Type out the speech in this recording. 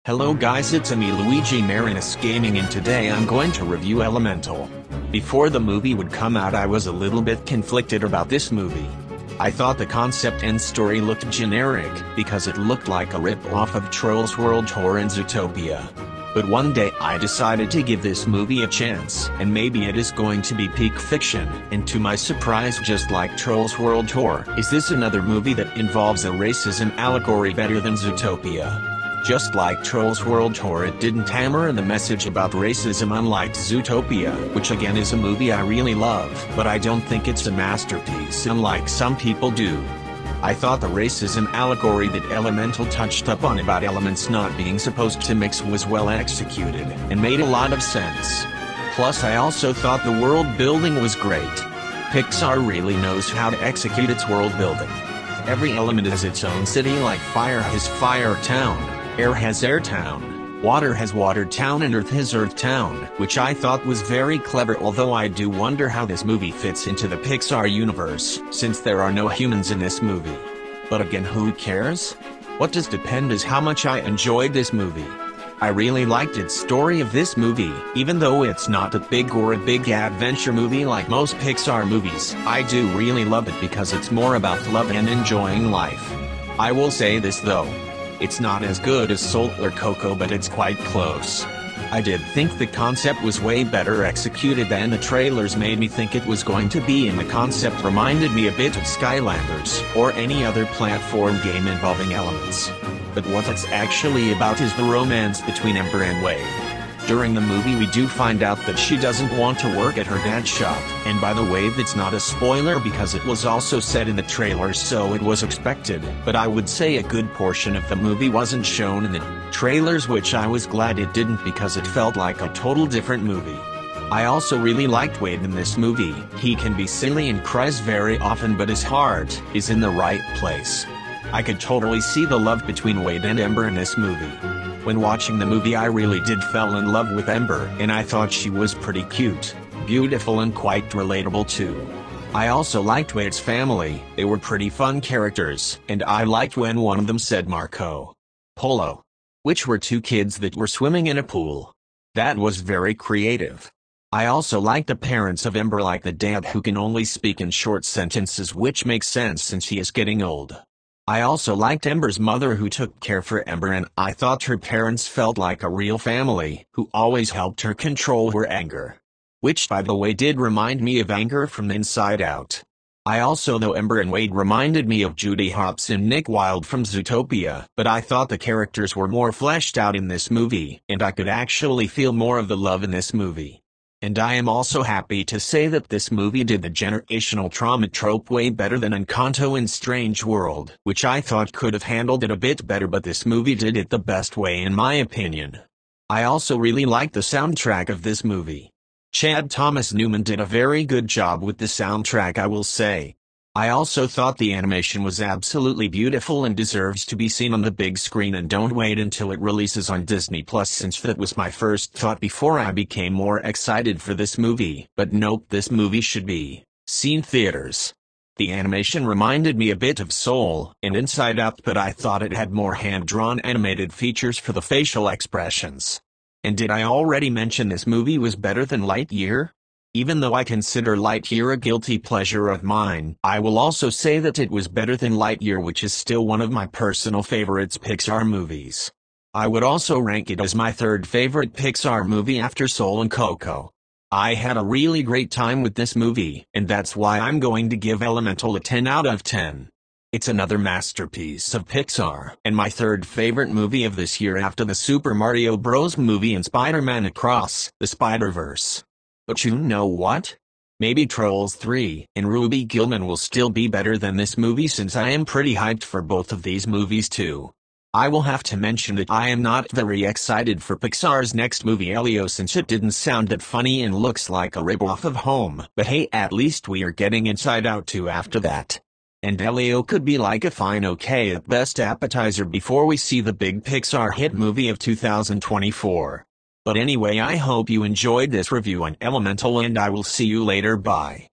Hello guys, it's me Luigi Marinus Gaming, and today I'm going to review Elemental. Before the movie would come out, I was a little bit conflicted about this movie. I thought the concept and story looked generic, because it looked like a rip-off of Trolls World Tour and Zootopia. But one day I decided to give this movie a chance, and maybe it is going to be peak fiction, and to my surprise, just like Trolls World Tour, is this another movie that involves a racism allegory better than Zootopia. Just like Trolls World Tour, it didn't hammer in the message about racism, unlike Zootopia, which again is a movie I really love, but I don't think it's a masterpiece unlike some people do. I thought the racism allegory that Elemental touched upon about elements not being supposed to mix was well executed, and made a lot of sense. Plus I also thought the world building was great. Pixar really knows how to execute its world building. Every element has its own city, like fire has Fire Town. Air has Air Town, water has Water Town, and Earth has Earth Town, which I thought was very clever, although I do wonder how this movie fits into the Pixar universe, since there are no humans in this movie. But again, who cares? What does depend is how much I enjoyed this movie. I really liked its story of this movie, even though it's not a big adventure movie like most Pixar movies. I do really love it because it's more about love and enjoying life. I will say this though. It's not as good as Soul or Coco, but it's quite close. I did think the concept was way better executed than the trailers made me think it was going to be, and the concept reminded me a bit of Skylanders, or any other platform game involving elements. But what it's actually about is the romance between Ember and Wade. During the movie we do find out that she doesn't want to work at her dad's shop, and by the way, that's not a spoiler because it was also said in the trailers, so it was expected, but I would say a good portion of the movie wasn't shown in the trailers, which I was glad it didn't because it felt like a total different movie. I also really liked Wade in this movie. He can be silly and cries very often, but his heart is in the right place. I could totally see the love between Wade and Ember in this movie. When watching the movie I really did fell in love with Ember, and I thought she was pretty cute, beautiful, and quite relatable too. I also liked Wade's family, they were pretty fun characters, and I liked when one of them said Marco Polo, which were two kids that were swimming in a pool. That was very creative. I also liked the parents of Ember, like the dad who can only speak in short sentences, which makes sense since he is getting old. I also liked Ember's mother who took care for Ember, and I thought her parents felt like a real family, who always helped her control her anger. Which by the way did remind me of Anger from Inside Out. I also though Ember and Wade reminded me of Judy Hopps and Nick Wilde from Zootopia, but I thought the characters were more fleshed out in this movie, and I could actually feel more of the love in this movie. And I am also happy to say that this movie did the generational trauma trope way better than Encanto and Strange World, which I thought could have handled it a bit better, but this movie did it the best way in my opinion. I also really liked the soundtrack of this movie. Chad Thomas Newman did a very good job with the soundtrack, I will say. I also thought the animation was absolutely beautiful and deserves to be seen on the big screen, and don't wait until it releases on Disney+, since that was my first thought before I became more excited for this movie. But nope, this movie should be seen theaters. The animation reminded me a bit of Soul and Inside Out, but I thought it had more hand-drawn animated features for the facial expressions. And did I already mention this movie was better than Lightyear? Even though I consider Lightyear a guilty pleasure of mine, I will also say that it was better than Lightyear, which is still one of my personal favorites Pixar movies. I would also rank it as my third favorite Pixar movie after Soul and Coco. I had a really great time with this movie, and that's why I'm going to give Elemental a 10 out of 10. It's another masterpiece of Pixar, and my third favorite movie of this year after the Super Mario Bros. Movie and Spider-Man Across the Spider-Verse. But you know what? Maybe Trolls 3 and Ruby Gilman will still be better than this movie, since I am pretty hyped for both of these movies too. I will have to mention that I am not very excited for Pixar's next movie Elio, since it didn't sound that funny and looks like a rip-off of Home, but hey, at least we are getting Inside Out 2 after that. And Elio could be like a fine okay at best appetizer before we see the big Pixar hit movie of 2024. But anyway, I hope you enjoyed this review on Elemental, and I will see you later. Bye.